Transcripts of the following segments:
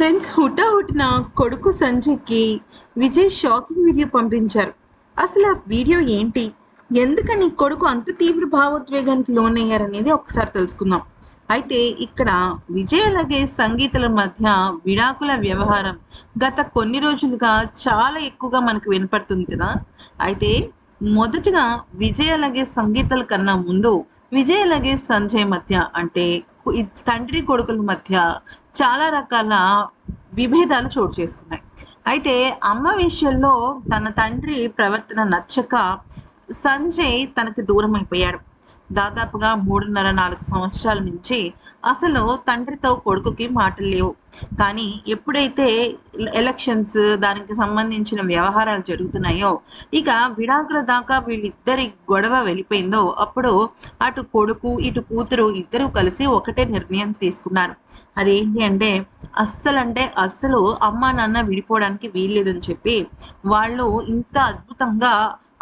Friends హుటాహుటిన కొడుకు సంజయ్కి Vijay shocking video పంపించారు. అసలు ఆ వీడియో ఏంటి, ఎందుకని కొడుకు అంత తీవ్ర భావోద్వేగానికి లోనయ్యారనేది ఒకసారి తెలుసుకుందాం. అయితే ఇక్కడ విజయ్ అలాగే సంగీతల మధ్య విడాకుల వ్యవహారం గత కొన్ని రోజులుగా చాలా ఎక్కువగా మనకు వినపడుతుంది కదా. అయితే మొదటగా విజయ్ అలాగే సంగీతల కన్నా ముందు విజయ్ అలాగే సంజయ్ మధ్య అంటే తండ్రి కొడుకుల మధ్య చాలా రకాల విభేదాలు చోటు చేసుకున్నాయి. అయితే అమ్మ విషయంలో తన తండ్రి ప్రవర్తన నచ్చక సంజయ్ తనకి దూరం అయిపోయాడు. దాదాపుగా 3.5-4 సంవత్సరాల నుంచి అసలు తండ్రితో కొడుకుకి మాటలు లేవు. కానీ ఎప్పుడైతే ఎలక్షన్స్ దానికి సంబంధించిన వ్యవహారాలు జరుగుతున్నాయో, ఇక విడాకుల దాకా వీళ్ళిద్దరి గొడవ వెళ్ళిపోయిందో, అప్పుడు అటు కొడుకు ఇటు కూతురు ఇద్దరూ కలిసి ఒకటే నిర్ణయం తీసుకున్నారు. అదేంటి అంటే అస్సలు అమ్మా నాన్న విడిపోవడానికి వీల్లేదని చెప్పి వాళ్ళు ఇంత అద్భుతంగా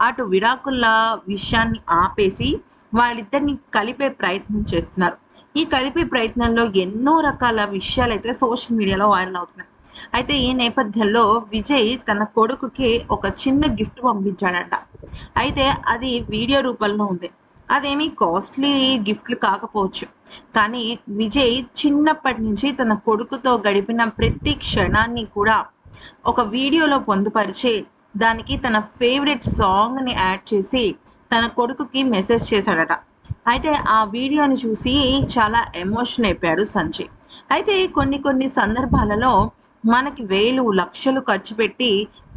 అటు విడాకుల విషయాన్ని ఆపేసి వాళ్ళిద్దరిని కలిపే ప్రయత్నం చేస్తున్నారు. ఈ కలిపే ప్రయత్నంలో ఎన్నో రకాల విషయాలు అయితే సోషల్ మీడియాలో వైరల్ అవుతున్నాయి. అయితే ఈ నేపథ్యంలో విజయ్ తన కొడుకుకి ఒక చిన్న గిఫ్ట్ పంపించాడంట. అయితే అది వీడియో రూపంలో ఉంది. అదేమీ కాస్ట్లీ గిఫ్ట్లు కాకపోవచ్చు, కానీ విజయ్ చిన్నప్పటి నుంచి తన కొడుకుతో గడిపిన ప్రతి క్షణాన్ని కూడా ఒక వీడియోలో పొందుపరిచి దానికి తన ఫేవరెట్ సాంగ్ని యాడ్ చేసి తన కొడుకుకి మెసేజ్ చేశాడట. అయితే ఆ వీడియోని చూసి చాలా ఎమోషన్ అయిపోయాడు సంజయ్. అయితే కొన్ని సందర్భాలలో మనకి వేలు లక్షలు ఖర్చు పెట్టి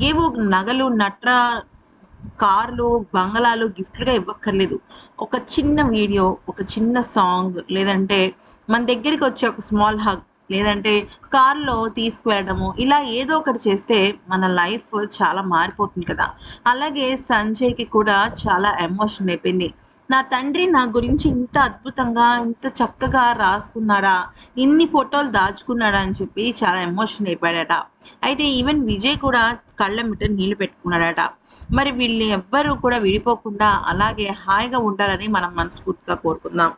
ఏవో నగలు కార్లు బంగళాలు గిఫ్ట్లుగా ఇవ్వక్కర్లేదు. ఒక చిన్న వీడియో, ఒక చిన్న సాంగ్, లేదంటే మన దగ్గరికి వచ్చే ఒక స్మాల్ హగ్, లేదంటే కార్లో తీసుకువెళ్ళడము, ఇలా ఏదో ఒకటి చేస్తే మన లైఫ్ చాలా మారిపోతుంది కదా. అలాగే సంజయ్కి కూడా చాలా ఎమోషన్ అయిపోయింది. నా తండ్రి నా గురించి ఇంత అద్భుతంగా ఇంత చక్కగా రాసుకున్నాడా, ఇన్ని ఫోటోలు దాచుకున్నాడా అని చెప్పి చాలా ఎమోషన్ అయిపోయాడట. అయితే ఈవెన్ విజయ్ కూడా కళ్ళెమ్మట నీళ్లు పెట్టుకున్నాడట. మరి వీళ్ళు ఎవ్వరూ కూడా విడిపోకుండా అలాగే హాయిగా ఉండాలని మనం మనస్ఫూర్తిగా కోరుకుందాం.